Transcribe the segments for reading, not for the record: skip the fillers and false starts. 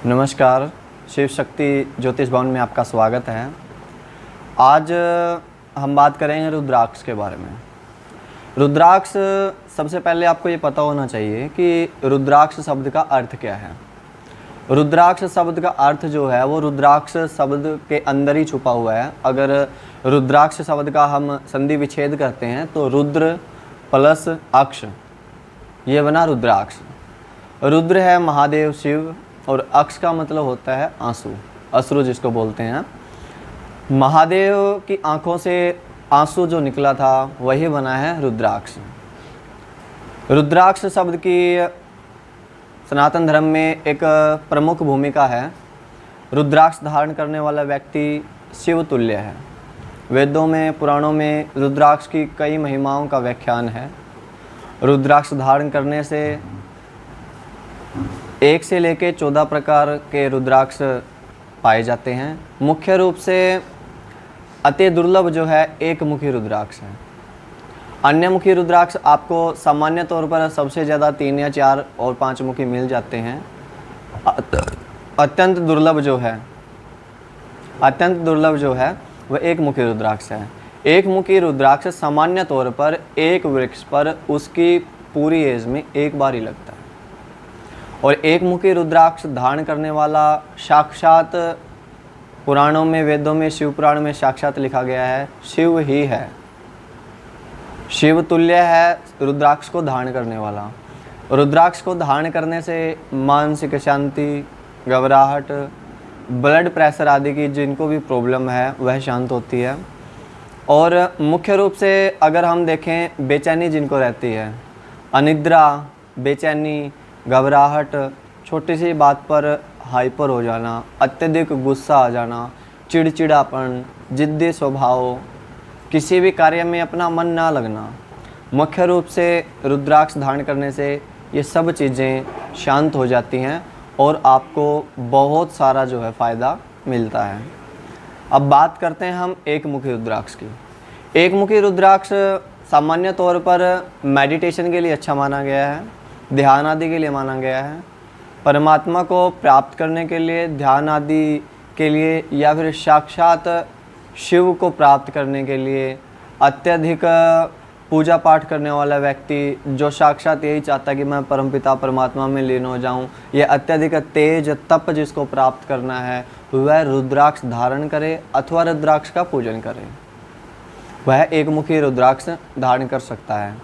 नमस्कार। शिव शक्ति ज्योतिष भवन में आपका स्वागत है। आज हम बात करेंगे रुद्राक्ष के बारे में। रुद्राक्ष, सबसे पहले आपको ये पता होना चाहिए कि रुद्राक्ष शब्द का अर्थ क्या है। रुद्राक्ष शब्द का अर्थ जो है वो रुद्राक्ष शब्द के अंदर ही छुपा हुआ है। अगर रुद्राक्ष शब्द का हम संधि विच्छेद करते हैं तो रुद्र प्लस अक्ष, ये बना रुद्राक्ष। रुद्र है महादेव शिव और अक्ष का मतलब होता है आंसू, अश्रु जिसको बोलते हैं। महादेव की आंखों से आंसू जो निकला था वही बना है रुद्राक्ष। रुद्राक्ष शब्द की सनातन धर्म में एक प्रमुख भूमिका है। रुद्राक्ष धारण करने वाला व्यक्ति शिव तुल्य है। वेदों में, पुराणों में रुद्राक्ष की कई महिमाओं का व्याख्यान है। रुद्राक्ष धारण करने से 1 से लेकर 14 प्रकार के रुद्राक्ष पाए जाते हैं। मुख्य रूप से अति दुर्लभ जो है एक मुखी रुद्राक्ष है। अन्य मुखी रुद्राक्ष आपको सामान्य तौर पर सबसे ज़्यादा 3 या 4 और 5 मुखी मिल जाते हैं। अत्यंत दुर्लभ जो है वह एक मुखी रुद्राक्ष है। एक मुखी रुद्राक्ष सामान्य तौर पर एक वृक्ष पर उसकी पूरी एज में एक बार ही लगता है। और एक मुखी रुद्राक्ष धारण करने वाला साक्षात पुराणों में, वेदों में, शिव पुराण में साक्षात लिखा गया है शिव ही है। शिव तुल्य है रुद्राक्ष को धारण करने वाला। रुद्राक्ष को धारण करने से मानसिक शांति, घबराहट, ब्लड प्रेशर आदि की जिनको भी प्रॉब्लम है वह शांत होती है। और मुख्य रूप से अगर हम देखें, बेचैनी जिनको रहती है, अनिद्रा, बेचैनी, घबराहट, छोटी सी बात पर हाइपर हो जाना, अत्यधिक गुस्सा आ जाना, चिड़चिड़ापन, जिद्दी स्वभाव, किसी भी कार्य में अपना मन ना लगना, मुख्य रूप से रुद्राक्ष धारण करने से ये सब चीज़ें शांत हो जाती हैं और आपको बहुत सारा जो है फ़ायदा मिलता है। अब बात करते हैं हम एक मुखी रुद्राक्ष की। एक मुखी रुद्राक्ष सामान्य तौर पर मेडिटेशन के लिए अच्छा माना गया है, ध्यान आदि के लिए माना गया है। परमात्मा को प्राप्त करने के लिए, ध्यान आदि के लिए, या फिर साक्षात शिव को प्राप्त करने के लिए, अत्यधिक पूजा पाठ करने वाला व्यक्ति जो साक्षात यही चाहता है कि मैं परमपिता परमात्मा में लीन हो जाऊं, यह अत्यधिक तेज तप जिसको प्राप्त करना है वह रुद्राक्ष धारण करे अथवा रुद्राक्ष का पूजन करे, वह एक मुखी रुद्राक्ष धारण कर सकता है।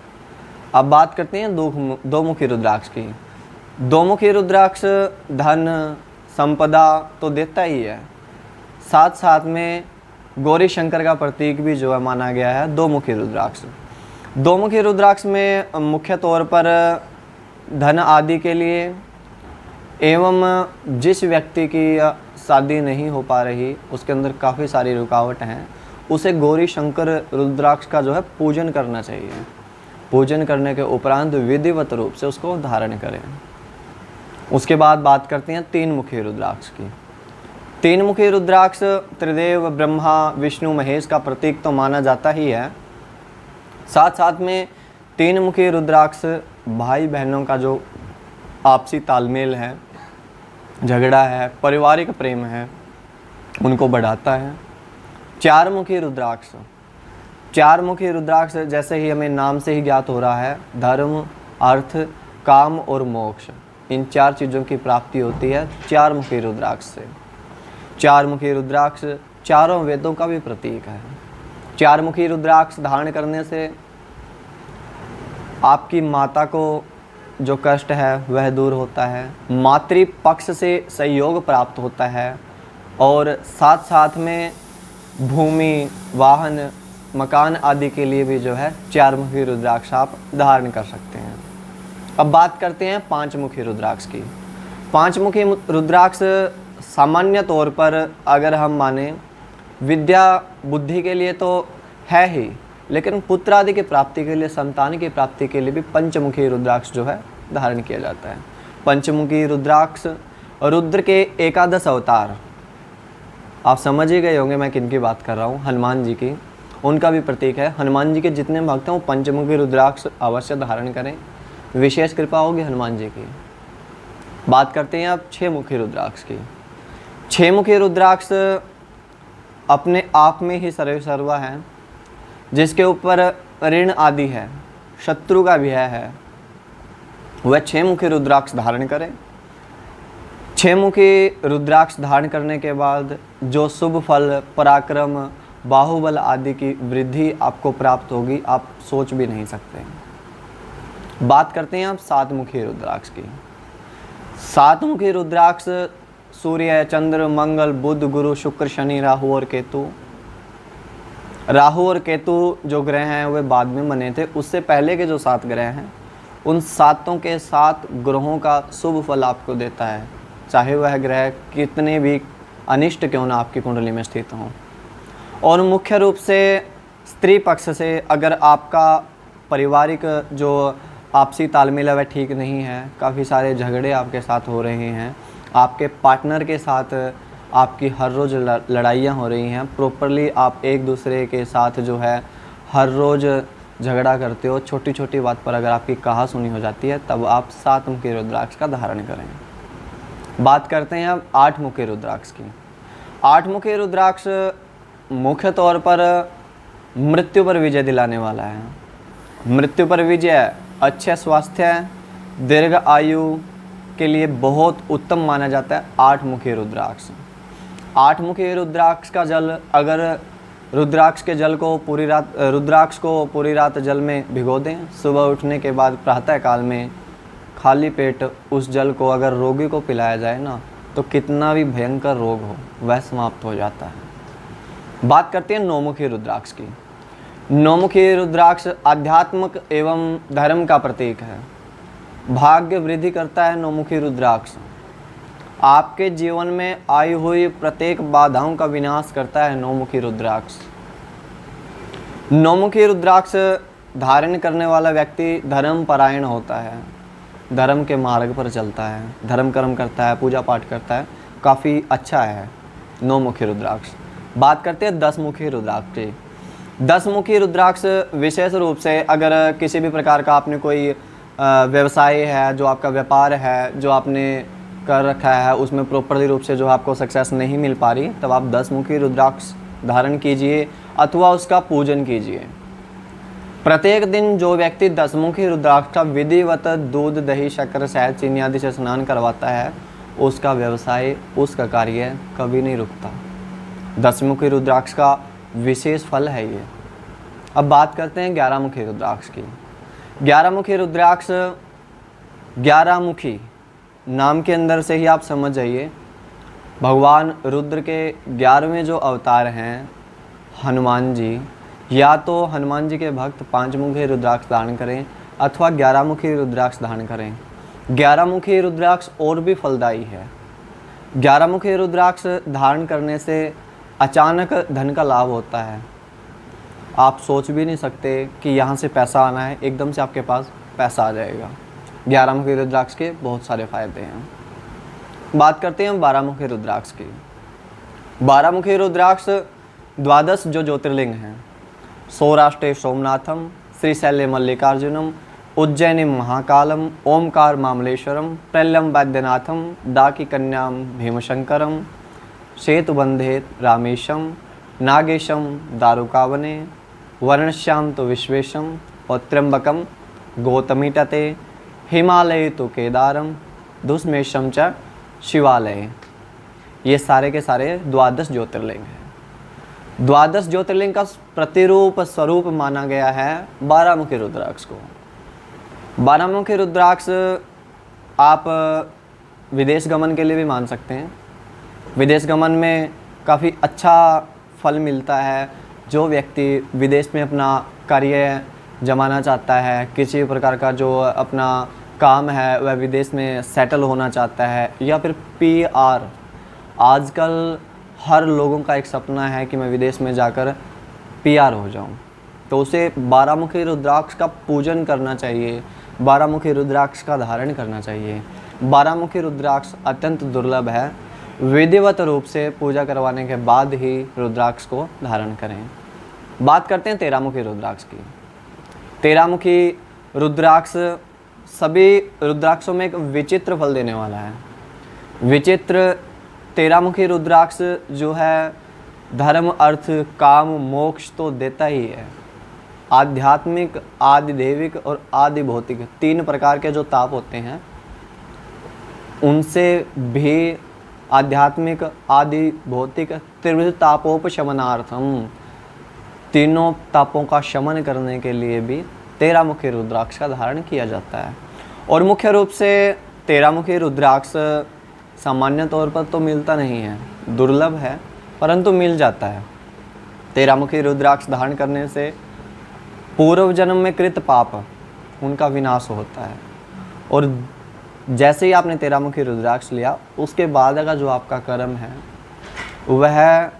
अब बात करते हैं दो मुखी रुद्राक्ष की। दो मुखी रुद्राक्ष धन संपदा तो देता ही है, साथ साथ में गौरी शंकर का प्रतीक भी जो है माना गया है दो मुखी रुद्राक्ष। दो मुखी रुद्राक्ष में मुख्य तौर पर धन आदि के लिए एवं जिस व्यक्ति की शादी नहीं हो पा रही, उसके अंदर काफ़ी सारी रुकावट हैं, उसे गौरी शंकर रुद्राक्ष का जो है पूजन करना चाहिए। पूजन करने के उपरांत विधिवत रूप से उसको धारण करें। उसके बाद बात करते हैं 3 मुखी रुद्राक्ष की। 3 मुखी रुद्राक्ष त्रिदेव ब्रह्मा विष्णु महेश का प्रतीक तो माना जाता ही है। साथ साथ में 3 मुखी रुद्राक्ष भाई बहनों का जो आपसी तालमेल है, झगड़ा है, पारिवारिक प्रेम है, उनको बढ़ाता है। 4 मुखी रुद्राक्ष, 4 मुखी रुद्राक्ष जैसे ही हमें नाम से ही ज्ञात हो रहा है, धर्म, अर्थ, काम और मोक्ष, इन 4 चीज़ों की प्राप्ति होती है 4 मुखी रुद्राक्ष से। 4 मुखी रुद्राक्ष चारों वेदों का भी प्रतीक है। 4 मुखी रुद्राक्ष धारण करने से आपकी माता को जो कष्ट है वह दूर होता है, मातृ पक्ष से सहयोग प्राप्त होता है और साथ साथ में भूमि, वाहन, मकान आदि के लिए भी जो है 4 मुखी रुद्राक्ष आप धारण कर सकते हैं। अब बात करते हैं 5 मुखी रुद्राक्ष की। 5 मुखी रुद्राक्ष सामान्य तौर पर अगर हम माने विद्या बुद्धि के लिए तो है ही, लेकिन पुत्र आदि की प्राप्ति के लिए, संतान की प्राप्ति के लिए भी पंचमुखी रुद्राक्ष जो है धारण किया जाता है। पंचमुखी रुद्राक्ष रुद्र के 11 अवतार, आप समझ ही गए होंगे मैं किन की बात कर रहा हूँ, हनुमान जी की, उनका भी प्रतीक है। हनुमान जी के जितने भक्त हैं वो पंचमुखी रुद्राक्ष अवश्य धारण करें, विशेष कृपा होगी हनुमान जी की। बात करते हैं अब 6 मुखी रुद्राक्ष की। 6 मुखी रुद्राक्ष अपने आप में ही सर्वसर्वा है, जिसके ऊपर ऋण आदि है, शत्रु का भय है, वह 6 मुखी रुद्राक्ष धारण करें। 6 मुखी रुद्राक्ष धारण करने के बाद जो शुभ फल, पराक्रम, बाहुबल आदि की वृद्धि आपको प्राप्त होगी, आप सोच भी नहीं सकते। बात करते हैं अब 7 मुखी रुद्राक्ष की। 7 मुखी रुद्राक्ष सूर्य, चंद्र, मंगल, बुध, गुरु, शुक्र, शनि, राहु और केतु। राहु और केतु जो ग्रह हैं वे बाद में बने थे, उससे पहले के जो 7 ग्रह हैं उन 7 के 7 ग्रहों का शुभ फल आपको देता है, चाहे वह ग्रह कितने भी अनिष्ट क्यों ना आपकी कुंडली में स्थित हों। और मुख्य रूप से स्त्री पक्ष से अगर आपका पारिवारिक जो आपसी तालमेल है वह ठीक नहीं है, काफ़ी सारे झगड़े आपके साथ हो रहे हैं, आपके पार्टनर के साथ आपकी हर रोज़ लड़ाइयाँ हो रही हैं, प्रॉपरली आप एक दूसरे के साथ जो है हर रोज़ झगड़ा करते हो, छोटी छोटी बात पर अगर आपकी कहा सुनी हो जाती है, तब आप 7 मुखी रुद्राक्ष का धारण करें। बात करते हैं अब 8 मुखी रुद्राक्ष की। 8 मुखी रुद्राक्ष मुख्य तौर पर मृत्यु पर विजय दिलाने वाला है। मृत्यु पर विजय, अच्छे स्वास्थ्य, दीर्घ आयु के लिए बहुत उत्तम माना जाता है 8 मुखी रुद्राक्ष। 8 मुखी रुद्राक्ष का जल, अगर रुद्राक्ष को पूरी रात जल में भिगो दें, सुबह उठने के बाद प्रातः काल में खाली पेट उस जल को अगर रोगी को पिलाया जाए ना, तो कितना भी भयंकर रोग हो वह समाप्त हो जाता है। बात करते हैं 9 मुखी रुद्राक्ष की। 9 मुखी रुद्राक्ष आध्यात्मिक एवं धर्म का प्रतीक है। भाग्य वृद्धि करता है 9 मुखी रुद्राक्ष। आपके जीवन में आई हुई प्रत्येक बाधाओं का विनाश करता है 9 मुखी रुद्राक्ष। 9 मुखी रुद्राक्ष धारण करने वाला व्यक्ति धर्म परायण होता है, धर्म के मार्ग पर चलता है, धर्म कर्म करता है, पूजा पाठ करता है, काफ़ी अच्छा है 9 मुखी रुद्राक्ष। बात करते हैं 10 मुखी रुद्राक्ष की। 10 मुखी रुद्राक्ष विशेष रूप से अगर किसी भी प्रकार का आपने कोई व्यवसाय है, जो आपका व्यापार है, जो आपने कर रखा है, उसमें प्रॉपरली रूप से जो आपको सक्सेस नहीं मिल पा रही, तब आप 10 मुखी रुद्राक्ष धारण कीजिए अथवा उसका पूजन कीजिए। प्रत्येक दिन जो व्यक्ति 10 मुखी रुद्राक्ष का विधिवत दूध, दही, शक्कर, शहद, चीनी आदि से स्नान करवाता है, उसका व्यवसाय, उसका कार्य कभी नहीं रुकता। 10 मुखी रुद्राक्ष का विशेष फल है ये। अब बात करते हैं 11 मुखी रुद्राक्ष की। 11 मुखी रुद्राक्ष, 11 मुखी नाम के अंदर से ही आप समझ जाइए, भगवान रुद्र के 11वें जो अवतार हैं हनुमान जी, या तो हनुमान जी के भक्त 5 मुखी रुद्राक्ष धारण करें अथवा 11 मुखी रुद्राक्ष धारण करें। 11 मुखी रुद्राक्ष और भी फलदायी है। 11 मुखी रुद्राक्ष धारण करने से अचानक धन का लाभ होता है। आप सोच भी नहीं सकते कि यहाँ से पैसा आना है, एकदम से आपके पास पैसा आ जाएगा। 11 मुखी रुद्राक्ष के बहुत सारे फायदे हैं। बात करते हैं 12 मुखी रुद्राक्ष की। 12 मुखी रुद्राक्ष 12 जो ज्योतिर्लिंग हैं, सौराष्ट्रे सोमनाथम, श्रीशैल्य मल्लिकार्जुनम, उज्जैनी महाकालम, ओमकार मामलेश्वरम, प्रलयम वैद्यनाथम, डाकी कन्याम भीमशंकरम, सेतुबंधे रामेशम, नागेशम दारुकावने, वर्णश्याम तो विश्वेशम, और त्र्यंबकम गौतमी तटे, हिमालय तो केदारम, दुष्मेशम च शिवालय। ये सारे के सारे 12 ज्योतिर्लिंग हैं। 12 ज्योतिर्लिंग का प्रतिरूप स्वरूप माना गया है 12 मुखी रुद्राक्ष को। 12 मुखी रुद्राक्ष आप विदेश गमन के लिए भी मान सकते हैं। विदेश गमन में काफ़ी अच्छा फल मिलता है। जो व्यक्ति विदेश में अपना कार्य जमाना चाहता है, किसी प्रकार का जो अपना काम है वह विदेश में सेटल होना चाहता है, या फिर PR, आजकल हर लोगों का एक सपना है कि मैं विदेश में जाकर PR हो जाऊं, तो उसे 12 मुखी रुद्राक्ष का पूजन करना चाहिए, 12 मुखी रुद्राक्ष का धारण करना चाहिए। 12 मुखी रुद्राक्ष अत्यंत दुर्लभ है। विधिवत रूप से पूजा करवाने के बाद ही रुद्राक्ष को धारण करें। बात करते हैं 13 मुखी रुद्राक्ष की। 13 मुखी रुद्राक्ष सभी रुद्राक्षों में एक विचित्र फल देने वाला है। विचित्र 13 मुखी रुद्राक्ष जो है धर्म, अर्थ, काम, मोक्ष तो देता ही है। आध्यात्मिक, आदि दैविक और आदि भौतिक 3 प्रकार के जो ताप होते हैं, उनसे भी आध्यात्मिक, आदि भौतिक, त्रिविध तापोपशमनार्थम, तीनों तापों का शमन करने के लिए भी 13 मुखी रुद्राक्ष का धारण किया जाता है। और मुख्य रूप से 13 मुखी रुद्राक्ष सामान्य तौर पर तो मिलता नहीं है, दुर्लभ है, परंतु मिल जाता है। 13 मुखी रुद्राक्ष धारण करने से पूर्व जन्म में कृत पाप उनका विनाश होता है। और जैसे ही आपने 13 मुखी रुद्राक्ष लिया, उसके बाद का जो आपका कर्म है वह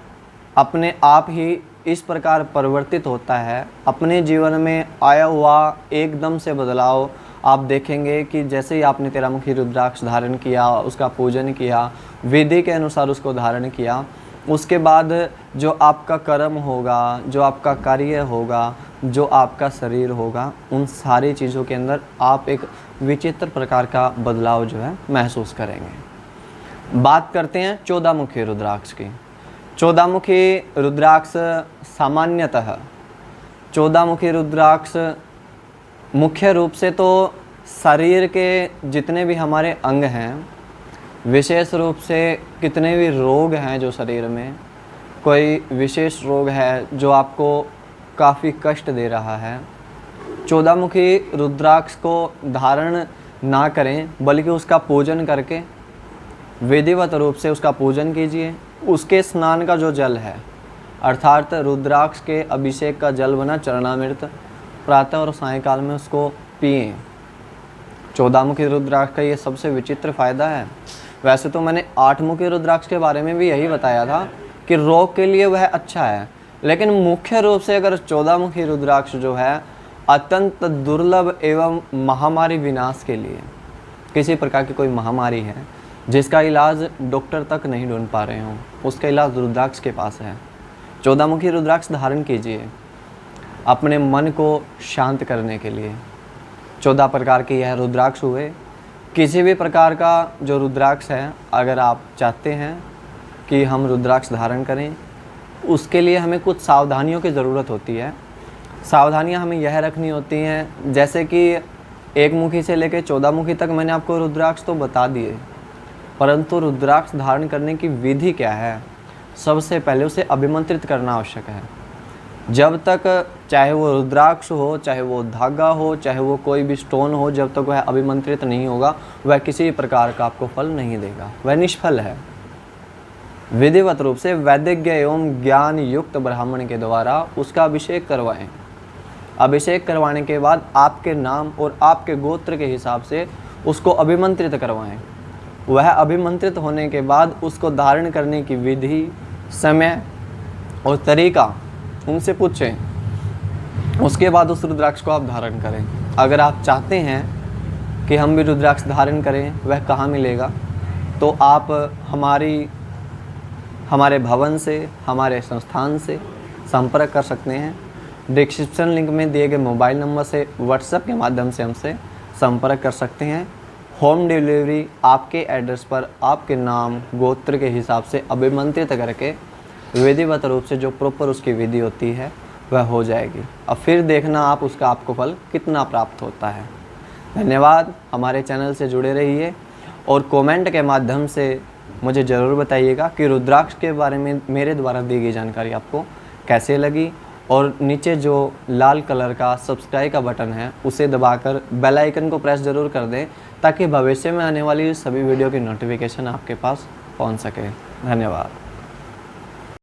अपने आप ही इस प्रकार परिवर्तित होता है। अपने जीवन में आया हुआ एकदम से बदलाव आप देखेंगे कि जैसे ही आपने 13 मुखी रुद्राक्ष धारण किया, उसका पूजन किया, विधि के अनुसार उसको धारण किया, उसके बाद जो आपका कर्म होगा, जो आपका कार्य होगा, जो आपका शरीर होगा, उन सारी चीज़ों के अंदर आप एक विचित्र प्रकार का बदलाव जो है महसूस करेंगे। बात करते हैं 14 मुखी रुद्राक्ष की। 14 मुखी रुद्राक्ष सामान्यतः 14 मुखी रुद्राक्ष मुख्य रूप से तो शरीर के जितने भी हमारे अंग हैं, विशेष रूप से कितने भी रोग हैं जो शरीर में, कोई विशेष रोग है जो आपको काफ़ी कष्ट दे रहा है, 14 मुखी रुद्राक्ष को धारण ना करें, बल्कि उसका पूजन करके विधिवत रूप से उसका पूजन कीजिए। उसके स्नान का जो जल है, अर्थात रुद्राक्ष के अभिषेक का जल बना चरणामृत, प्रातः और सायंकाल में उसको पिएं। 14 मुखी रुद्राक्ष का ये सबसे विचित्र फ़ायदा है। वैसे तो मैंने 8 मुखी रुद्राक्ष के बारे में भी यही बताया था कि रोग के लिए वह अच्छा है, लेकिन मुख्य रूप से अगर 14 मुखी रुद्राक्ष जो है अत्यंत दुर्लभ एवं महामारी विनाश के लिए, किसी प्रकार की कोई महामारी है जिसका इलाज डॉक्टर तक नहीं ढूंढ पा रहे हों, उसका इलाज रुद्राक्ष के पास है। 14 मुखी रुद्राक्ष धारण कीजिए अपने मन को शांत करने के लिए। 14 प्रकार के यह रुद्राक्ष हुए। किसी भी प्रकार का जो रुद्राक्ष है, अगर आप चाहते हैं कि हम रुद्राक्ष धारण करें, उसके लिए हमें कुछ सावधानियों की ज़रूरत होती है। सावधानियां हमें यह रखनी होती हैं, जैसे कि 1 मुखी से लेकर 14 मुखी तक मैंने आपको रुद्राक्ष तो बता दिए, परंतु रुद्राक्ष धारण करने की विधि क्या है? सबसे पहले उसे अभिमंत्रित करना आवश्यक है। जब तक चाहे वो रुद्राक्ष हो, चाहे वो धागा हो, चाहे वो कोई भी स्टोन हो, जब तक वह अभिमंत्रित नहीं होगा, वह किसी प्रकार का आपको फल नहीं देगा, वह निष्फल है। विधिवत रूप से वैदिज्ञ एवं ज्ञान युक्त ब्राह्मण के द्वारा उसका अभिषेक करवाएं। अभिषेक करवाने के बाद आपके नाम और आपके गोत्र के हिसाब से उसको अभिमंत्रित करवाएं। वह अभिमंत्रित होने के बाद उसको धारण करने की विधि, समय और तरीका उनसे पूछें। उसके बाद उस रुद्राक्ष को आप धारण करें। अगर आप चाहते हैं कि हम भी रुद्राक्ष धारण करें, वह कहाँ मिलेगा, तो आप हमारे भवन से, हमारे संस्थान से संपर्क कर सकते हैं। डिस्क्रिप्शन लिंक में दिए गए मोबाइल नंबर से व्हाट्सएप के माध्यम से हमसे संपर्क कर सकते हैं। होम डिलीवरी आपके एड्रेस पर आपके नाम गोत्र के हिसाब से अभिमंत्रित करके विधिवत रूप से जो प्रॉपर उसकी विधि होती है वह हो जाएगी। अब फिर देखना आप उसका आपको फल कितना प्राप्त होता है। धन्यवाद। हमारे चैनल से जुड़े रहिए और कमेंट के माध्यम से मुझे ज़रूर बताइएगा कि रुद्राक्ष के बारे में मेरे द्वारा दी गई जानकारी आपको कैसे लगी, और नीचे जो लाल कलर का सब्सक्राइब का बटन है उसे दबाकर बेल आइकन को प्रेस ज़रूर कर दें, ताकि भविष्य में आने वाली सभी वीडियो की नोटिफिकेशन आपके पास पहुंच सके। धन्यवाद।